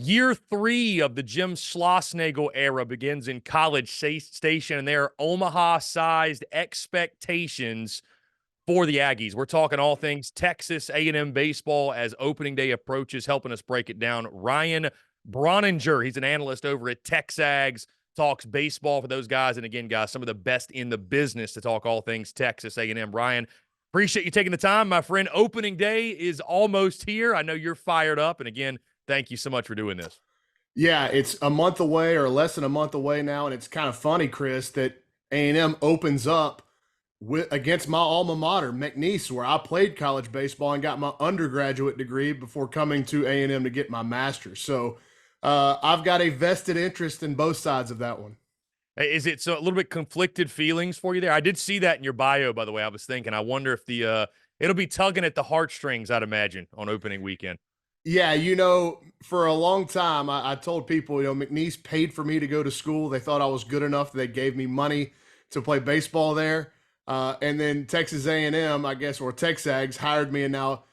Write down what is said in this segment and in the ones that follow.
Year 3 of the Jim Schlossnagle era begins in College Station, and there are Omaha-sized expectations for the Aggies. We're talking all things Texas A&M baseball as opening day approaches. Helping us break it down, Ryan Brauninger. He's an analyst over at Texags, talks baseball for those guys. And again, guys, some of the best in the business to talk all things Texas A&M. Ryan, appreciate you taking the time, my friend. Opening day is almost here. I know you're fired up. And again, thank you so much for doing this. Yeah, it's a month away or less than a month away now, and it's kind of funny, Chris, that A&M opens up against my alma mater, McNeese, where I played college baseball and got my undergraduate degree before coming to A&M to get my master's. So I've got a vested interest in both sides of that one. Is it so a little bit conflicted feelings for you there? I did see that in your bio, by the way. I was thinking, I wonder if it'll be tugging at the heartstrings, I'd imagine, on opening weekend. Yeah, for a long time, I told people, McNeese paid for me to go to school. They thought I was good enough. They gave me money to play baseball there. And then Texas A&M, I guess, or Texags hired me and now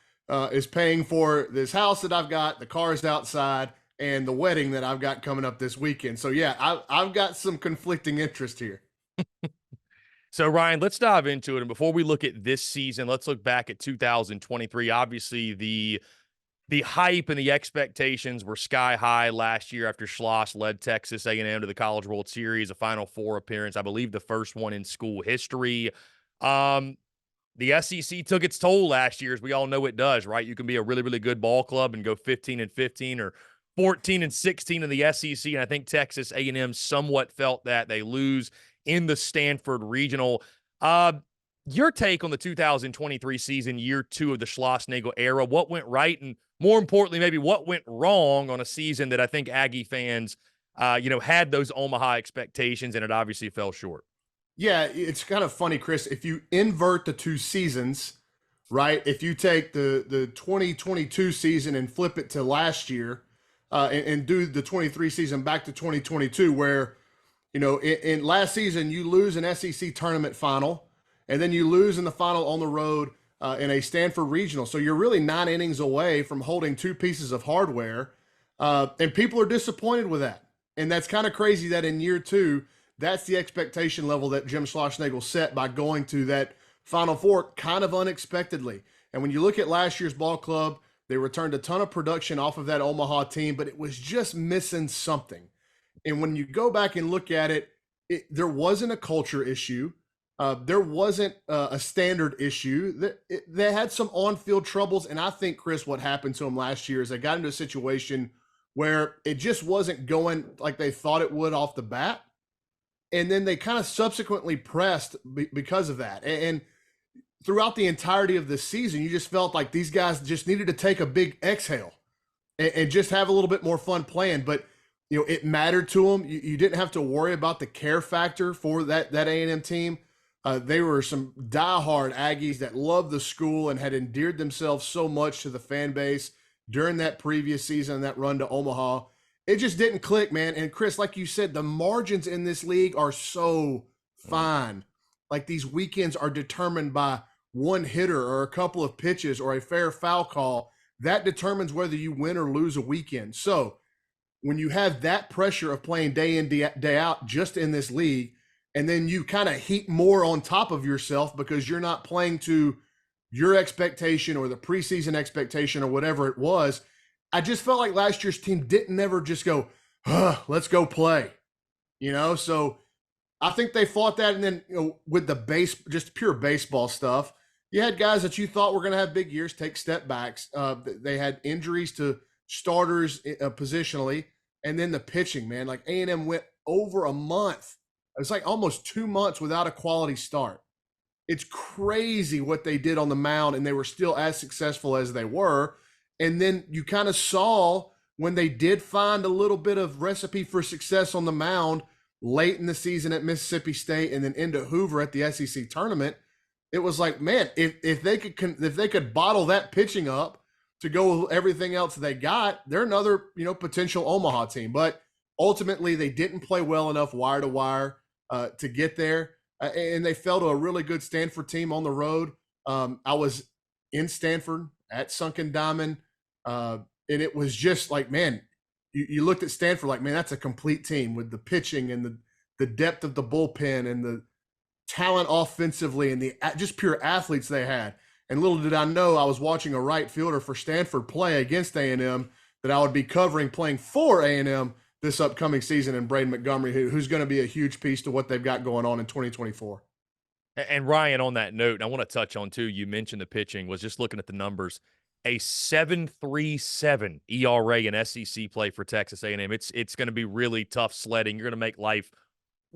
is paying for this house that I've got, the cars outside, and the wedding that I've got coming up this weekend. So, yeah, I've got some conflicting interest here. So, Ryan, let's dive into it. And before we look at this season, let's look back at 2023. Obviously, the hype and the expectations were sky high last year after Schloss led Texas A&M to the College World Series, a Final Four appearance, I believe the first one in school history. The SEC took its toll last year, as we all know it does, right? You can be a really, really good ball club and go 15-15 or 14-16 in the SEC, and I think Texas A&M somewhat felt that. They lose in the Stanford Regional. Your take on the 2023 season, year 2 of the Schlossnagle era, what went right and more importantly, maybe what went wrong on a season that I think Aggie fans, had those Omaha expectations, and it obviously fell short. Yeah, it's kind of funny, Chris. If you invert the two seasons, right? If you take the 2022 season and flip it to last year, and do the 23 season back to 2022, where in last season you lose an SEC tournament final, and then you lose in the final on the road in a Stanford regional. So you're really 9 innings away from holding 2 pieces of hardware. And people are disappointed with that. And that's kind of crazy that in year 2, that's the expectation level that Jim Schlossnagle set by going to that Final Four kind of unexpectedly. And when you look at last year's ball club, they returned a ton of production off of that Omaha team, but it was just missing something. And when you go back and look at it, there wasn't a culture issue. There wasn't a standard issue. They had some on-field troubles, and I think, Chris, what happened to them last year is they got into a situation where it just wasn't going like they thought it would off the bat, and then they kind of subsequently pressed because of that. And throughout the entirety of the season, you just felt like these guys just needed to take a big exhale and just have a little bit more fun playing. But it mattered to them. You didn't have to worry about the care factor for that A&M team. They were some diehard Aggies that loved the school and had endeared themselves so much to the fan base during that previous season, that run to Omaha. It just didn't click, man. And Chris, like you said, the margins in this league are so fine. Like these weekends are determined by one hitter or a couple of pitches or a fair foul call. That determines whether you win or lose a weekend. So when you have that pressure of playing day in, day out just in this league, and then you kind of heap more on top of yourself because you're not playing to your expectation or the preseason expectation or whatever it was, I just felt like last year's team didn't ever just go, let's go play, So I think they fought that. And then, with the just pure baseball stuff, you had guys that you thought were going to have big years take step backs. They had injuries to starters positionally. And then the pitching, man, like A&M went over a month. It's like almost 2 months without a quality start. It's crazy what they did on the mound, and they were still as successful as they were. And then you kind of saw when they did find a little bit of recipe for success on the mound late in the season at Mississippi State and then into Hoover at the SEC tournament, it was like, man, if they could bottle that pitching up to go with everything else they got, they're another potential Omaha team. But ultimately, they didn't play well enough wire to wire to get there, and they fell to a really good Stanford team on the road. I was in Stanford at Sunken Diamond, and it was just like, man, you looked at Stanford like, man, that's a complete team with the pitching and the depth of the bullpen and the talent offensively and the just pure athletes they had. And little did I know, I was watching a right fielder for Stanford play against A&M that I would be covering playing for A&M this upcoming season, in Braden Montgomery, who's going to be a huge piece to what they've got going on in 2024. And Ryan, on that note, I want to touch on too, you mentioned the pitching, was just looking at the numbers. A 7.37 ERA in SEC play for Texas A&M. It's going to be really tough sledding. You're going to make life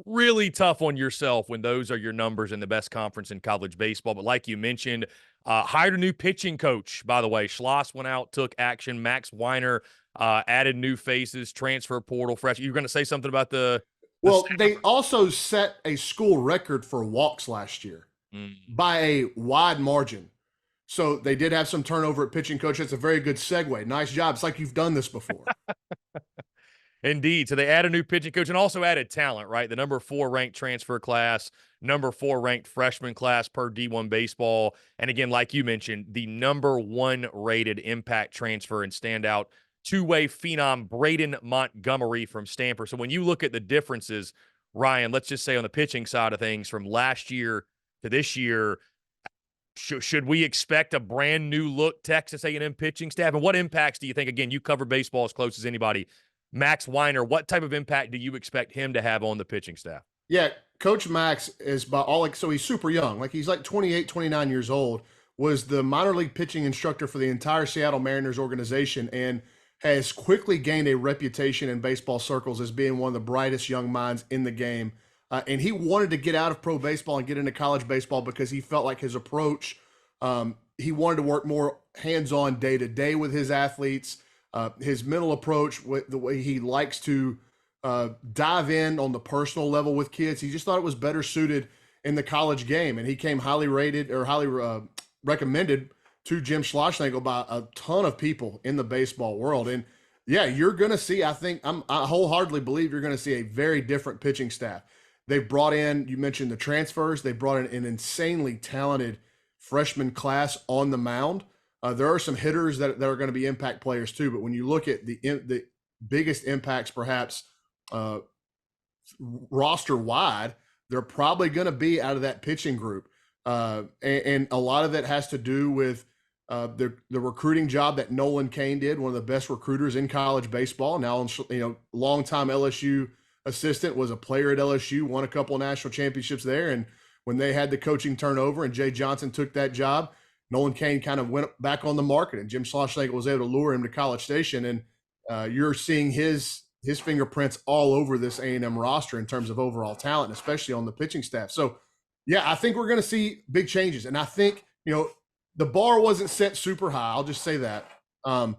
really tough on yourself when those are your numbers in the best conference in college baseball. But like you mentioned, hired a new pitching coach, by the way. Schloss went out, took action. Max Weiner added new faces, transfer portal, fresh. You're going to say something about the Well, they also set a school record for walks last year by a wide margin. So they did have some turnover at pitching coach. That's a very good segue. Nice job. It's like you've done this before. Indeed. So they added a new pitching coach and also added talent, right? The number 4 ranked transfer class, number 4 ranked freshman class per D1 baseball. And again, like you mentioned, the number 1 rated impact transfer and standout two-way phenom Braden Montgomery from Stanford. So when you look at the differences, Ryan, let's just say on the pitching side of things from last year to this year, should we expect a brand new look Texas A&M pitching staff? And what impacts do you think, again, you cover baseball as close as anybody, Max Weiner, what type of impact do you expect him to have on the pitching staff? Yeah, Coach Max is by all, so he's super young. Like he's like 28, 29 years old, was the minor league pitching instructor for the entire Seattle Mariners organization and has quickly gained a reputation in baseball circles as being one of the brightest young minds in the game. And he wanted to get out of pro baseball and get into college baseball because he felt like his approach, he wanted to work more hands-on day-to-day with his athletes. His mental approach, the way he likes to dive in on the personal level with kids, he just thought it was better suited in the college game. And he came highly rated or highly recommended to Jim Schlossnagle by a ton of people in the baseball world. And yeah, you're going to see, I wholeheartedly believe you're going to see a very different pitching staff. They've brought in, you mentioned the transfers, they brought in an insanely talented freshman class on the mound. There are some hitters that are going to be impact players too, but when you look at the biggest impacts, perhaps roster wide, they're probably going to be out of that pitching group, and a lot of that has to do with the recruiting job that Nolan Cain did, one of the best recruiters in college baseball. Now, longtime LSU assistant, was a player at LSU, won a couple of national championships there, and when they had the coaching turnover and Jay Johnson took that job, Nolan Cain kind of went back on the market, and Jim Schlossnagle was able to lure him to College Station. And you're seeing his fingerprints all over this A&M roster in terms of overall talent, especially on the pitching staff. So, yeah, I think we're going to see big changes. And I think, the bar wasn't set super high. I'll just say that. I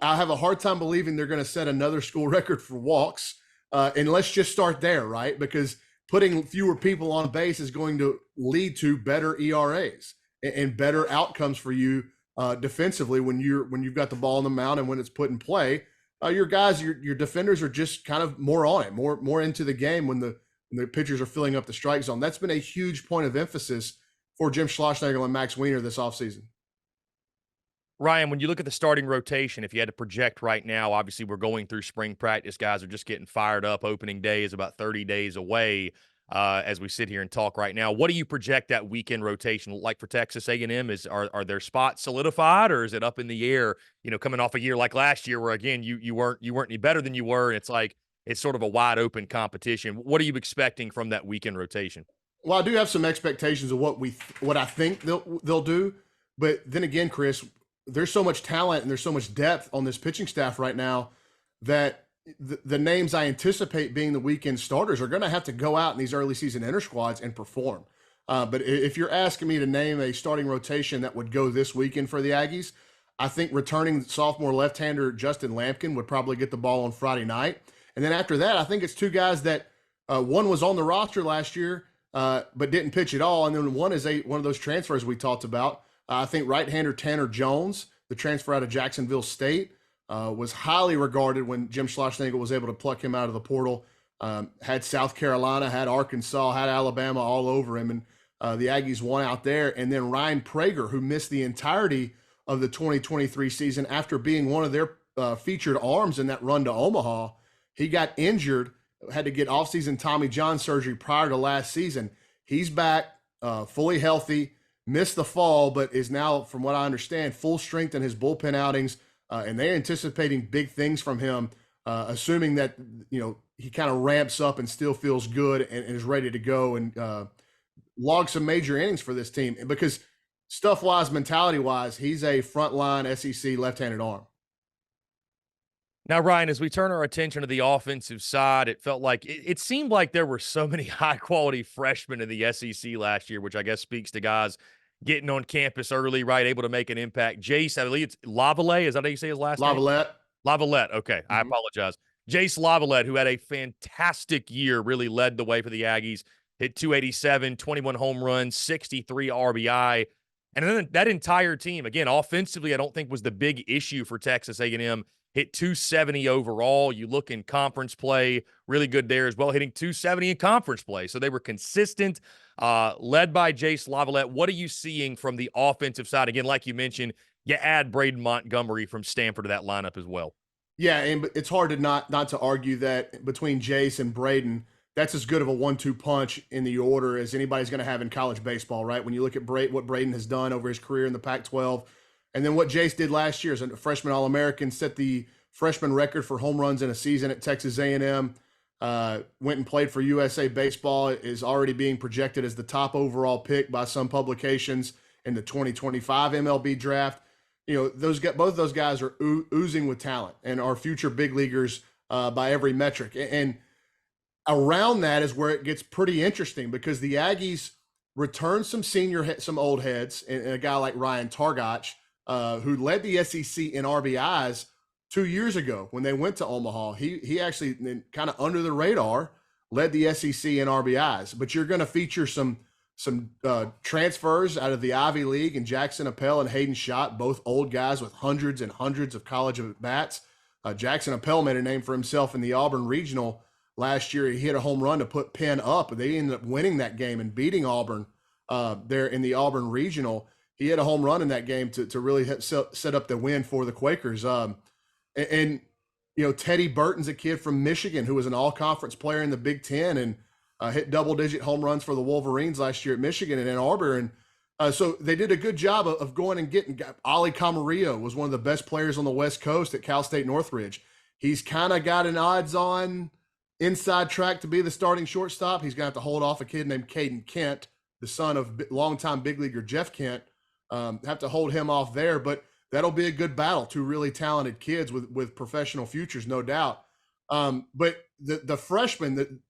have a hard time believing they're going to set another school record for walks. And let's just start there, right? Because putting fewer people on base is going to lead to better ERAs and better outcomes for you defensively when you've got the ball on the mound and when it's put in play. Your guys, your defenders are just kind of more on it, more into the game when the pitchers are filling up the strike zone. That's been a huge point of emphasis for Jim Schlossnagle and Max Weiner this offseason. Ryan, when you look at the starting rotation, if you had to project right now, obviously we're going through spring practice. Guys are just getting fired up. Opening day is about 30 days away as we sit here and talk right now. What do you project that weekend rotation like for Texas A&M? Are their spots solidified, or is it up in the air, coming off a year like last year where, again, you weren't any better than you were, and it's sort of a wide open competition. What are you expecting from that weekend rotation? Well, I do have some expectations of what I think they'll do. But then again, Chris, there's so much talent and there's so much depth on this pitching staff right now that the names I anticipate being the weekend starters are going to have to go out in these early season inter squads and perform. But if you're asking me to name a starting rotation that would go this weekend for the Aggies, I think returning sophomore left-hander Justin Lampkin would probably get the ball on Friday night. And then after that, I think it's two guys that one was on the roster last year but didn't pitch at all. And then one is one of those transfers we talked about. I think right-hander Tanner Jones, the transfer out of Jacksonville State, was highly regarded when Jim Schlossnagle was able to pluck him out of the portal. Had South Carolina, had Arkansas, had Alabama all over him, and the Aggies won out there. And then Ryan Prager, who missed the entirety of the 2023 season after being one of their featured arms in that run to Omaha. He got injured, had to get offseason Tommy John surgery prior to last season. He's back, fully healthy, missed the fall, but is now, from what I understand, full strength in his bullpen outings, and they're anticipating big things from him, assuming that he kind of ramps up and still feels good and is ready to go and log some major innings for this team. Because stuff-wise, mentality-wise, he's a frontline SEC left-handed arm. Now, Ryan, as we turn our attention to the offensive side, it felt like it seemed like there were so many high-quality freshmen in the SEC last year, which I guess speaks to guys getting on campus early, right, able to make an impact. Jace, I believe it's Lavalette. Is that how you say his last name? Lavalette. Okay, I apologize. Jace Lavalette, who had a fantastic year, really led the way for the Aggies, hit 287, 21 home runs, 63 RBI. And then that entire team, again, offensively, I don't think was the big issue for Texas A&M. Hit 270 overall. You look in conference play, really good there as well, hitting 270 in conference play. So they were consistent, led by Jace Lavalette. What are you seeing from the offensive side? Again, like you mentioned, you add Braden Montgomery from Stanford to that lineup as well. Yeah, and it's hard to not to argue that between Jace and Braden, that's as good of a 1-2 punch in the order as anybody's going to have in college baseball, right? When you look at what Braden has done over his career in the Pac-12, and then what Jace did last year as a freshman All-American, set the freshman record for home runs in a season at Texas A&M, went and played for USA Baseball, is already being projected as the top overall pick by some publications in the 2025 MLB draft. Both of those guys are oozing with talent and are future big leaguers by every metric. And around that is where it gets pretty interesting, because the Aggies return some old heads, and a guy like Ryan Targach, who led the SEC in RBIs 2 years ago when they went to Omaha. He actually, kind of under the radar, led the SEC in RBIs. But you're going to feature some transfers out of the Ivy League, and Jackson Appel and Hayden Schott, both old guys with hundreds and hundreds of college at-bats. Jackson Appel made a name for himself in the Auburn Regional last year. He hit a home run to put Penn up. They ended up winning that game and beating Auburn there in the Auburn Regional. He hit a home run in that game to really set up the win for the Quakers. And Teddy Burton's a kid from Michigan who was an all-conference player in the Big Ten and hit double-digit home runs for the Wolverines last year at Michigan and Ann Arbor. And so they did a good job of going and getting – Ali Camarillo was one of the best players on the West Coast at Cal State Northridge. He's kind of got an odds-on inside track to be the starting shortstop. He's going to have to hold off a kid named Caden Kent, the son of longtime big leaguer Jeff Kent. Have to hold him off there, but that'll be a good battle. Two really talented kids with professional futures, no doubt. But the freshman,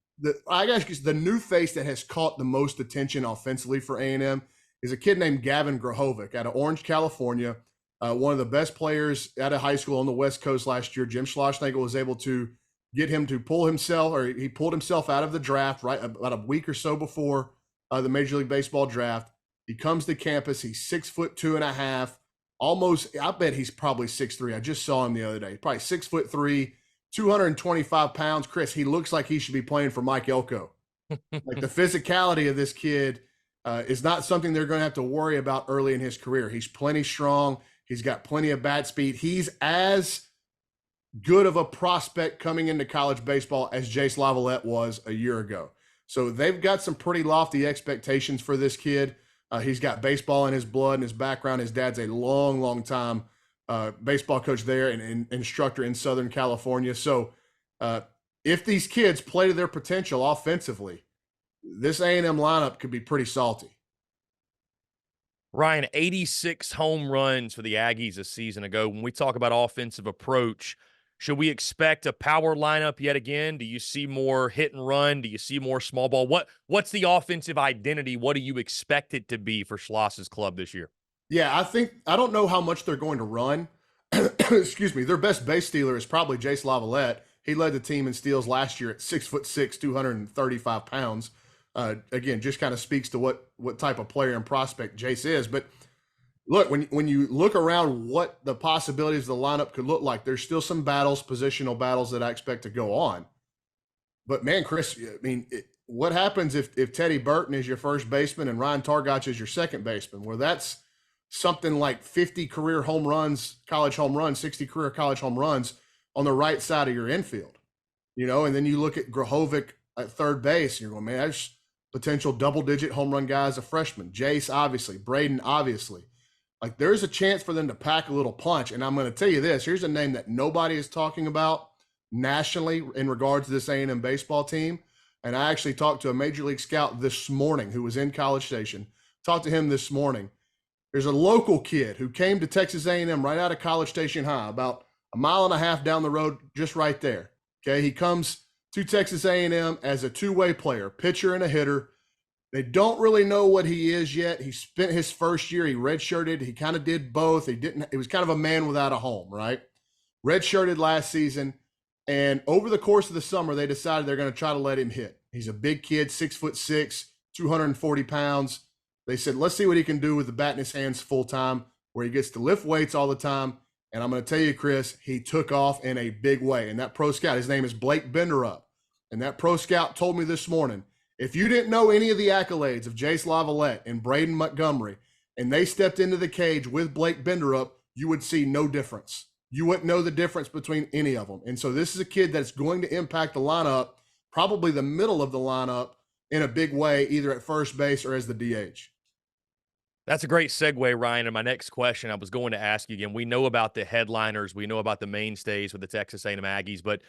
I guess the new face that has caught the most attention offensively for A&M is a kid named Gavin Grahovic out of Orange, California. One of the best players out of high school on the West Coast last year. Jim Schlossnagle was able to get him to pull himself, or he pulled himself out of the draft right about a week or so before the Major League Baseball draft. He comes to campus. He's 6'2.5", almost. I bet he's probably 6'3". I just saw him the other day. Probably 6'3", 225 pounds. Chris, he looks like he should be playing for Mike Elko. Like, the physicality of this kid is not something they're going to have to worry about early in his career. He's plenty strong. He's got plenty of bat speed. He's as good of a prospect coming into college baseball as Jace Lavalette was a year ago. So they've got some pretty lofty expectations for this kid. He's got baseball in his blood and his background. His dad's a long time baseball coach there and instructor in Southern California. So if these kids play to their potential offensively, this A&M lineup could be pretty salty. Ryan, 86 home runs for the Aggies a season ago. When we talk about offensive approach, should we expect a power lineup yet again? Do you see more hit and run? Do you see more small ball? What's the offensive identity? What do you expect it to be for Schloss's club this year? Yeah, I don't know how much they're going to run. Excuse me. Their best base stealer is probably Jace Lavalette. He led the team in steals last year at 6'6", 235 pounds. Again, just kind of speaks to what type of player and prospect Jace is. But look, when you look around what the possibilities of the lineup could look like, there's still some positional battles that I expect to go on. But man, Chris, I mean, what happens if Teddy Burton is your first baseman and Ryan Targach is your second baseman? Well, that's something like 50 career home runs, college home runs, 60 career college home runs on the right side of your infield, and then you look at Grahovic at third base and you're going, man, there's potential double-digit home run guy as a freshman. Jace, obviously. Braden, obviously. Like, there's a chance for them to pack a little punch. And I'm going to tell you this. Here's a name that nobody is talking about nationally in regards to this A&M baseball team. And I actually talked to a Major League scout this morning who was in College Station. Talked to him this morning. There's a local kid who came to Texas A&M right out of College Station High, about a mile and a half down the road, just right there. Okay, he comes to Texas A&M as a two-way player, pitcher and a hitter. They don't really know what he is yet. He spent his first year, he redshirted. He kind of did both. It was kind of a man without a home, right? Redshirted last season. And over the course of the summer, they decided they're going to try to let him hit. He's a big kid, 6'6", 240 pounds. They said, let's see what he can do with the bat in his hands full time, where he gets to lift weights all the time. And I'm going to tell you, Chris, he took off in a big way. And that pro scout, his name is Blake Benderup. And that pro scout told me this morning, if you didn't know any of the accolades of Jace Lavalette and Braden Montgomery, and they stepped into the cage with Blake Benderup, you would see no difference. You wouldn't know the difference between any of them. And so this is a kid that's going to impact the lineup, probably the middle of the lineup, in a big way, either at first base or as the DH. That's a great segue, Ryan. And my next question, I was going to ask you again. We know about the headliners, we know about the mainstays with the Texas A&M Aggies, but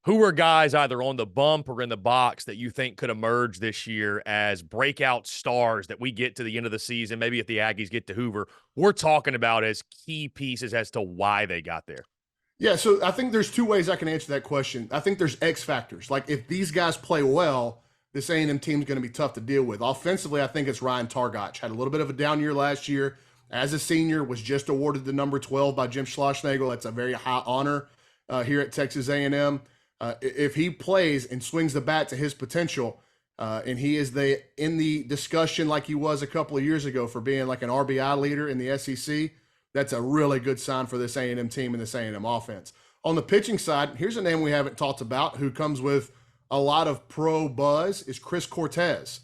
who are guys either on the bump or in the box that you think could emerge this year as breakout stars that we get to the end of the season? Maybe if the Aggies get to Hoover, we're talking about as key pieces as to why they got there. Yeah, so I think there's two ways I can answer that question. I think there's X factors. Like, if these guys play well, this A&M team is going to be tough to deal with. Offensively, I think it's Ryan Targach. Had a little bit of a down year last year. As a senior, was just awarded the number 12 by Jim Schlossnagle. That's a very high honor here at Texas A&M. If he plays and swings the bat to his potential, and he is in the discussion like he was a couple of years ago for being like an RBI leader in the SEC, that's a really good sign for this A&M team and this A&M offense. On the pitching side, here's a name we haven't talked about who comes with a lot of pro buzz, is Chris Cortez.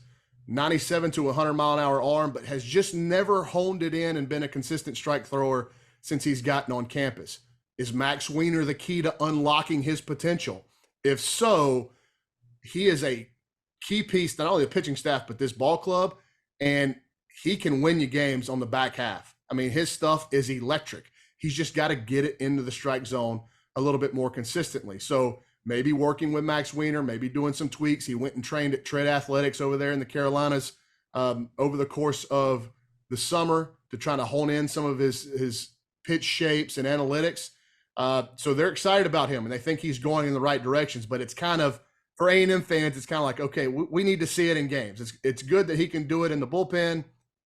97 to 100 mile an hour arm, but has just never honed it in and been a consistent strike thrower since he's gotten on campus. Is Max Weiner the key to unlocking his potential? If so, he is a key piece, not only the pitching staff, but this ball club, and he can win you games on the back half. I mean, his stuff is electric. He's just got to get it into the strike zone a little bit more consistently. So maybe working with Max Weiner, maybe doing some tweaks. He went and trained at Tread Athletics over there in the Carolinas over the course of the summer to try to hone in some of his pitch shapes and analytics. So they're excited about him, and they think he's going in the right directions. But it's kind of, for A&M fans, it's kind of like, okay, we need to see it in games. It's good that he can do it in the bullpen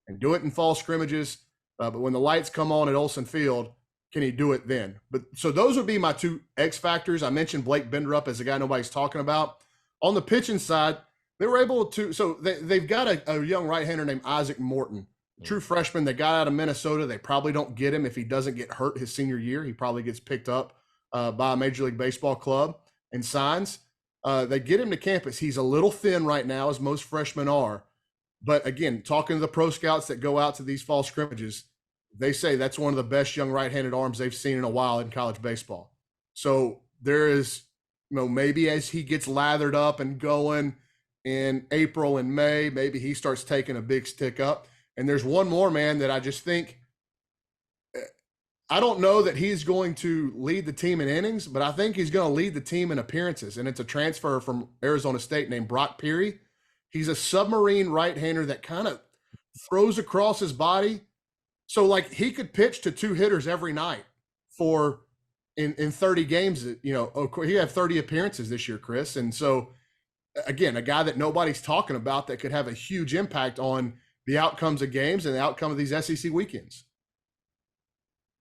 and do it in fall scrimmages. But when the lights come on at Olsen Field, can he do it then? But so those would be my two X factors. I mentioned Blake Benderup as a guy nobody's talking about. On the pitching side, they were able to, so they've got a young right-hander named Isaac Morton, true freshman. They got out of Minnesota. They probably don't get him if he doesn't get hurt his senior year. He probably gets picked up by a Major League Baseball club and signs. They get him to campus. He's a little thin right now, as most freshmen are. But again, talking to the pro scouts that go out to these fall scrimmages, they say that's one of the best young right-handed arms they've seen in a while in college baseball. So there is, maybe as he gets lathered up and going in April and May, maybe he starts taking a big stick up. And there's one more, man, that I just think, I don't know that he's going to lead the team in innings, but I think he's going to lead the team in appearances. And it's a transfer from Arizona State named Brock Peary. He's a submarine right-hander that kind of throws across his body. So, like, he could pitch to two hitters every night for in 30 games. He had 30 appearances this year, Chris. And so, again, a guy that nobody's talking about that could have a huge impact on the outcomes of games and the outcome of these SEC weekends.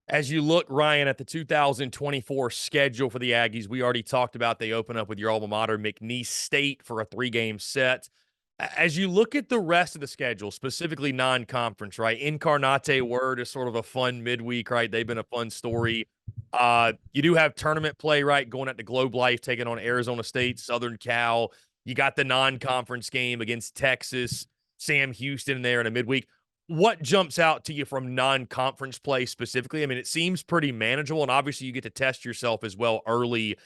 As you look, Ryan, at the 2024 schedule for the Aggies, we already talked about they open up with your alma mater, McNeese State, for a 3-game set. As you look at the rest of the schedule, specifically non-conference, right? Incarnate Word is sort of a fun midweek, right? They've been a fun story. You do have tournament play, right? Going at the Globe Life, taking on Arizona State, Southern Cal. You got the non-conference game against Texas, Sam Houston there in a midweek. what jumps out to you from non-conference play specifically? I mean, it seems pretty manageable, and obviously you get to test yourself as well early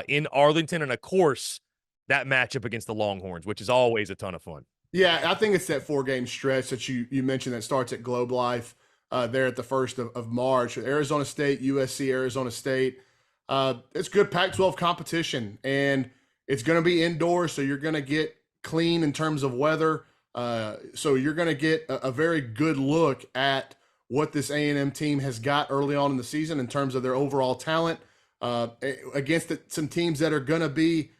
in Arlington, and of course that matchup against the Longhorns, which is always a ton of fun. Yeah, I think it's that 4-game stretch that you mentioned that starts at Globe Life there at the 1st of March. Arizona State, USC, Arizona State. It's good Pac-12 competition, and it's going to be indoors, so you're going to get clean in terms of weather. So you're going to get a very good look at what this A&M team has got early on in the season in terms of their overall talent against some teams that are going to be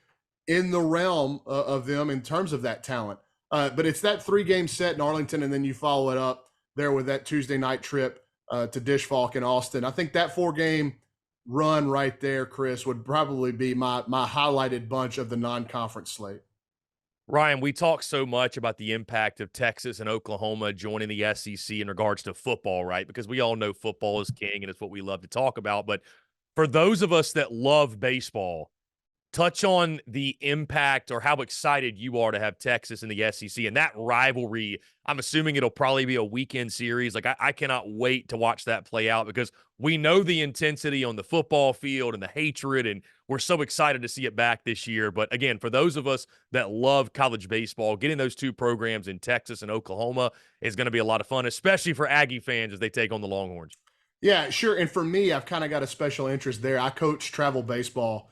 in the realm of them in terms of that talent. But it's that 3-game set in Arlington, and then you follow it up there with that Tuesday night trip to Dish Falk in Austin. I think that 4-game run right there, Chris, would probably be my highlighted bunch of the non-conference slate. Ryan, we talk so much about the impact of Texas and Oklahoma joining the SEC in regards to football, right? Because we all know football is king and it's what we love to talk about. But for those of us that love baseball, touch on the impact or how excited you are to have Texas in the SEC and that rivalry. I'm assuming it'll probably be a weekend series. Like I cannot wait to watch that play out because we know the intensity on the football field and the hatred, and we're so excited to see it back this year. But again, for those of us that love college baseball, getting those two programs in Texas and Oklahoma is going to be a lot of fun, especially for Aggie fans as they take on the Longhorns. Yeah, sure. And for me, I've kind of got a special interest there. I coach travel baseball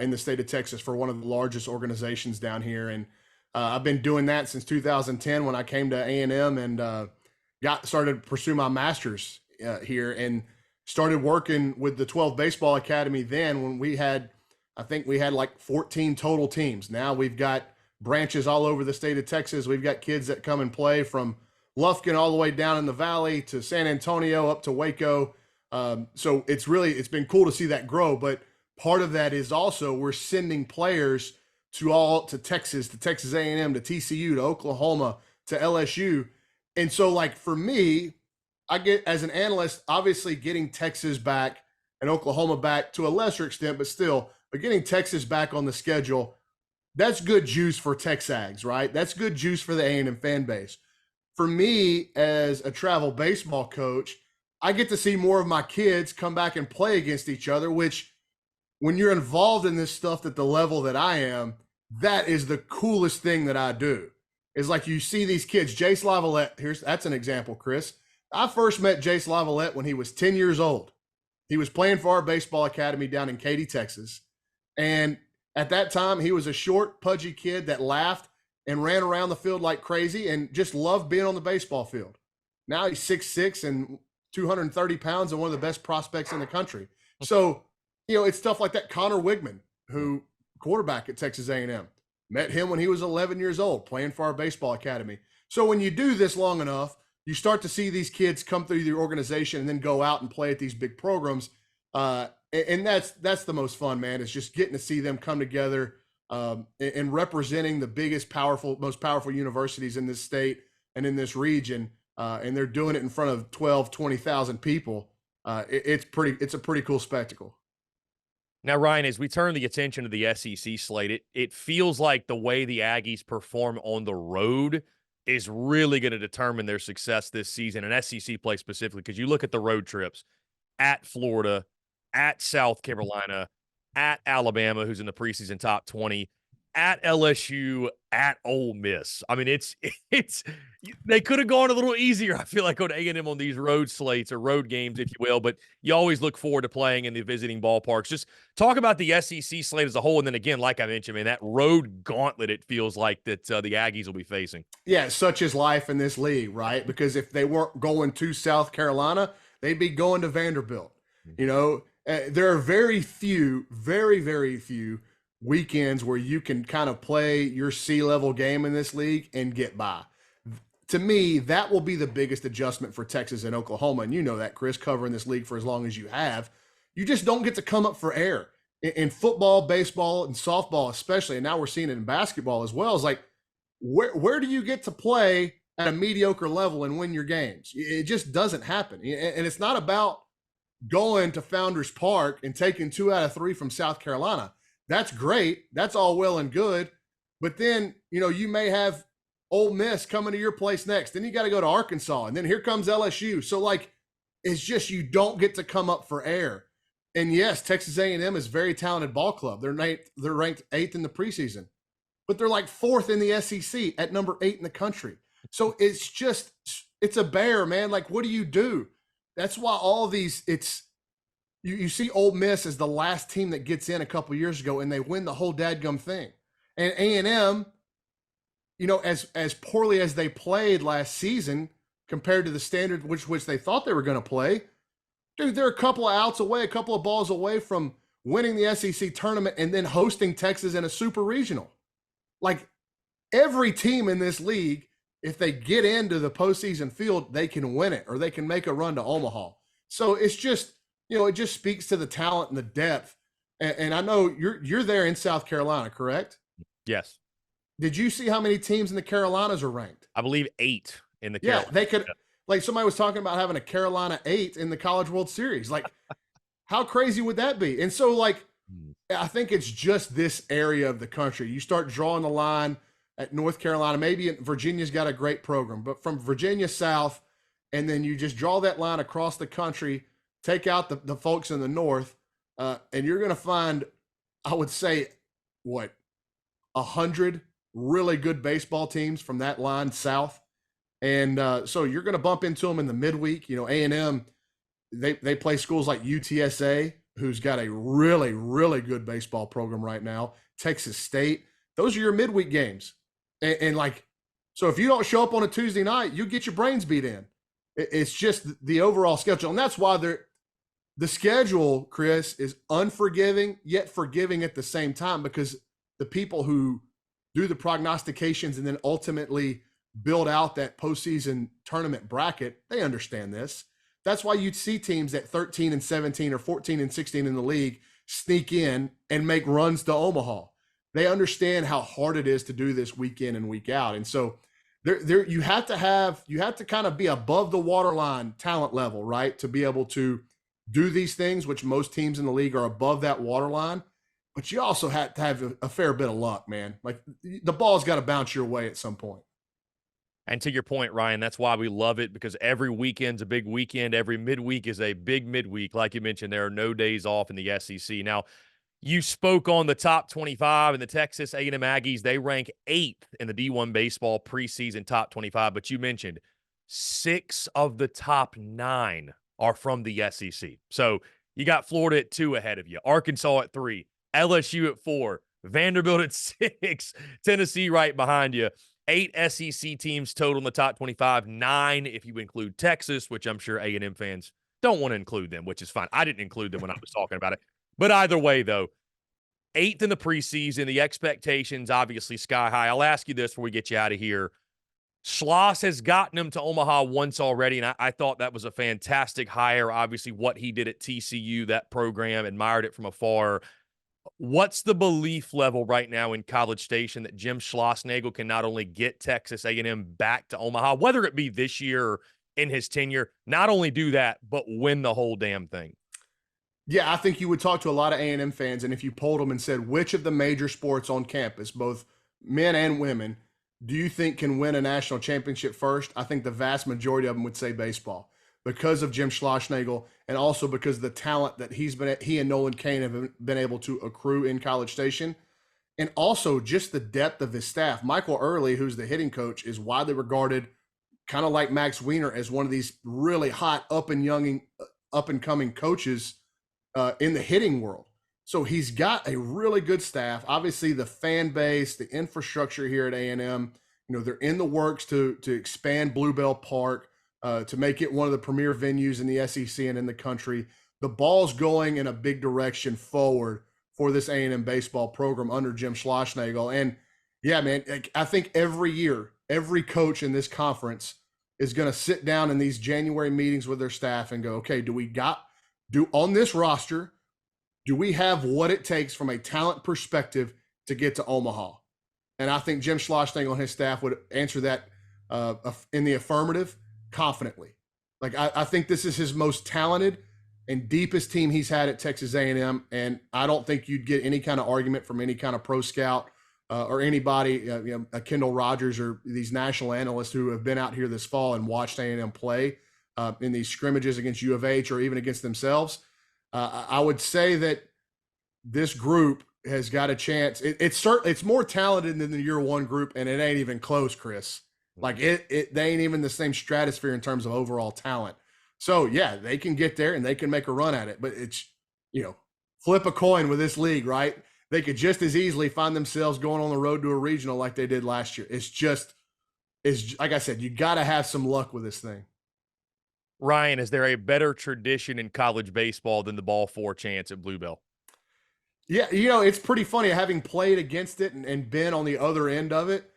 in the state of Texas for one of the largest organizations down here, and I've been doing that since 2010 when I came to A&M and got started to pursue my master's here, and started working with the 12 Baseball Academy. Then when I think we had like 14 total teams. Now we've got branches all over the state of Texas. We've got kids that come and play from Lufkin all the way down in the valley to San Antonio up to Waco. So it's been cool to see that grow, but part of that is also we're sending players to Texas, to Texas A&M, to TCU, to Oklahoma, to LSU. And so like for me, I get as an analyst, obviously getting Texas back and Oklahoma back to a lesser extent, but still, but getting Texas back on the schedule, that's good juice for Texags, right? That's good juice for the A&M fan base. For me, as a travel baseball coach, I get to see more of my kids come back and play against each other, which when you're involved in this stuff at the level that I am, that is the coolest thing that I do. Is like you see these kids, Jace Lavalette, that's an example, Chris. I first met Jace Lavalette when he was 10 years old. He was playing for our baseball academy down in Katy, Texas. And at that time, he was a short, pudgy kid that laughed and ran around the field like crazy and just loved being on the baseball field. Now he's 6'6" and 230 pounds and one of the best prospects in the country. So, it's stuff like that. Connor Wigman, who quarterback at Texas A&M, met him when he was 11 years old playing for our baseball academy. So when you do this long enough, you start to see these kids come through the organization and then go out and play at these big programs. And that's the most fun, man. It's just getting to see them come together and representing the most powerful universities in this state and in this region. And they're doing it in front of 12, 20,000 people. It's a pretty cool spectacle. Now, Ryan, as we turn the attention to the SEC slate, it feels like the way the Aggies perform on the road is really going to determine their success this season, and SEC play specifically, because you look at the road trips at Florida, at South Carolina, at Alabama, who's in the preseason top 20, at LSU, at Ole Miss. I mean, it's they could have gone a little easier, I feel like, on A&M on these road slates or road games, if you will, but you always look forward to playing in the visiting ballparks. Just talk about the SEC slate as a whole, and then again, like I mentioned, man, that road gauntlet it feels like that the Aggies will be facing. Yeah, such is life in this league, right? Because if they weren't going to South Carolina, they'd be going to Vanderbilt. There are very few weekends where you can kind of play your C-level game in this league and get by. To me, that will be the biggest adjustment for Texas and Oklahoma. And you know that, Chris, covering this league for as long as you have. You just don't get to come up for air. In football, baseball, and softball especially, and now we're seeing it in basketball as well, is like, where do you get to play at a mediocre level and win your games? It just doesn't happen. And it's not about going to Founders Park and taking 2 out of 3 from South Carolina. That's great. That's all well and good. But then, you may have Ole Miss coming to your place next. Then you got to go to Arkansas, and then here comes LSU. So like, it's just you don't get to come up for air. And yes, Texas A&M is a very talented ball club. They're ranked 8th in the preseason, but they're like 4th in the SEC at number 8 in the country. So it's a bear, man. Like, what do you do? That's why all these, you see Ole Miss as the last team that gets in a couple years ago, and they win the whole dadgum thing. And A&M, as poorly as they played last season compared to the standard which they thought they were going to play, dude, they're a couple of outs away, a couple of balls away from winning the SEC tournament and then hosting Texas in a super regional. Like, every team in this league, if they get into the postseason field, they can win it or they can make a run to Omaha. So it's just, it just speaks to the talent and the depth. And I know you're there in South Carolina, correct? Yes. Did you see how many teams in the Carolinas are ranked? I believe 8 in the Carolinas. Yeah, they could. Like, somebody was talking about having a Carolina 8 in the College World Series. Like, how crazy would that be? And so, like, I think it's just this area of the country. You start drawing the line at North Carolina. Maybe Virginia's got a great program, but from Virginia south, and then you just draw that line across the country, take out the folks in the north, and you're going to find, I would say, 100 really good baseball teams from that line south. And so you're going to bump into them in the midweek. A&M, they play schools like UTSA, who's got a really, really good baseball program right now. Texas State. Those are your midweek games. And like, so if you don't show up on a Tuesday night, you get your brains beat in. It's just the overall schedule. And that's why the schedule, Chris, is unforgiving yet forgiving at the same time, because the people who do the prognostications and then ultimately build out that postseason tournament bracket, they understand this. That's why you'd see teams at 13 and 17 or 14 and 16 in the league sneak in and make runs to Omaha. They understand how hard it is to do this week in and week out. And so you have to kind of be above the waterline talent level, right? To be able to do these things, which most teams in the league are above that waterline. But you also have to have a fair bit of luck, man. Like, the ball's got to bounce your way at some point. And to your point, Ryan, that's why we love it, because every weekend's a big weekend. Every midweek is a big midweek. Like you mentioned, there are no days off in the SEC. Now, you spoke on the top 25 and the Texas A&M Aggies. They rank 8th in the D1 baseball preseason top 25. But you mentioned 6 of the top 9 are from the SEC. So you got Florida at 2 ahead of you, Arkansas at 3, LSU at 4, Vanderbilt at 6, Tennessee right behind you. 8 SEC teams total in the top 25, 9 if you include Texas, which I'm sure A&M fans don't want to include them, which is fine. I didn't include them when I was talking about it. But either way, though, 8th in the preseason, the expectations obviously sky high. I'll ask you this before we get you out of here. Schloss has gotten him to Omaha once already, and I thought that was a fantastic hire. Obviously, what he did at TCU, that program, admired it from afar. What's the belief level right now in College Station that Jim Schlossnagle can not only get Texas A&M back to Omaha, whether it be this year or in his tenure, not only do that, but win the whole damn thing? Yeah, I think you would talk to a lot of A&M fans, and if you polled them and said, which of the major sports on campus, both men and women, do you think can win a national championship first? I think the vast majority of them would say baseball, because of Jim Schlossnagle, and also because of the talent that he and Nolan Cain have been able to accrue in College Station, and also just the depth of his staff. Michael Early, who's the hitting coach, is widely regarded, kind of like Max Wiener, as one of these really hot up and coming coaches in the hitting world. So he's got a really good staff. Obviously, the fan base, the infrastructure here at A&M, they're in the works to expand Bluebell Park, to make it one of the premier venues in the SEC and in the country. The ball's going in a big direction forward for this A&M baseball program under Jim Schlossnagle. And yeah, man, I think every year, every coach in this conference is going to sit down in these January meetings with their staff and go, okay, on this roster, do we have what it takes from a talent perspective to get to Omaha? And I think Jim Schlossnagle and his staff would answer that in the affirmative confidently. Like, I think this is his most talented and deepest team he's had at Texas A&M, and I don't think you'd get any kind of argument from any kind of pro scout or anybody, a Kendall Rogers or these national analysts who have been out here this fall and watched A&M play in these scrimmages against U of H or even against themselves. I would say that this group has got a chance. It's more talented than the year one group, and it ain't even close, Chris. Like they ain't even the same stratosphere in terms of overall talent. So yeah, they can get there and they can make a run at it, but it's, flip a coin with this league, right? They could just as easily find themselves going on the road to a regional like they did last year. It's like I said, you got to have some luck with this thing. Ryan, is there a better tradition in college baseball than the ball four chance at Bluebell? Yeah, it's pretty funny having played against it and been on the other end of it.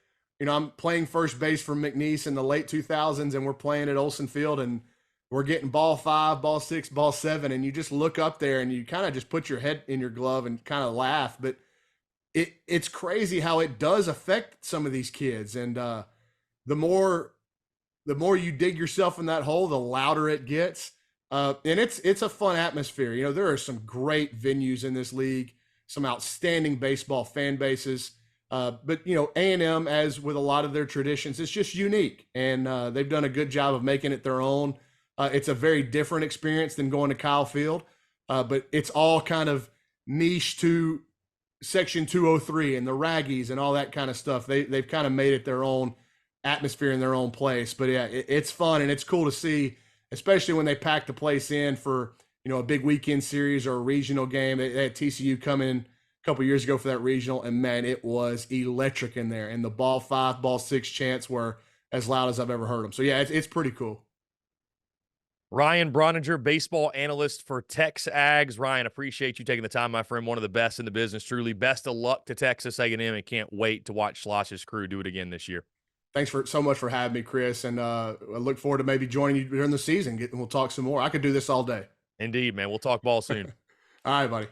I'm playing first base for McNeese in the late 2000s, and we're playing at Olson Field, and we're getting ball 5, ball 6, ball 7, and you just look up there and you kind of just put your head in your glove and kind of laugh. But it's crazy how it does affect some of these kids, and the more you dig yourself in that hole, the louder it gets. And it's a fun atmosphere. There are some great venues in this league, some outstanding baseball fan bases. But A&M, as with a lot of their traditions, it's just unique, and they've done a good job of making it their own. It's a very different experience than going to Kyle Field, but it's all kind of niche to Section 203 and the Raggies and all that kind of stuff. They've kind of made it their own atmosphere in their own place. But yeah, it's fun and it's cool to see, especially when they pack the place in for a big weekend series or a regional game. They had TCU come in a couple years ago for that regional, and man, it was electric in there. And the ball 5, ball 6 chants were as loud as I've ever heard them. So yeah, it's pretty cool. Ryan Brauninger, baseball analyst for Tex Aggs. Ryan, appreciate you taking the time, my friend. One of the best in the business, truly. Best of luck to Texas A&M, and can't wait to watch Schloss's crew do it again this year. Thanks so much for having me, Chris, and I look forward to maybe joining you during the season. We'll talk some more. I could do this all day. Indeed, man. We'll talk ball soon. All right, buddy.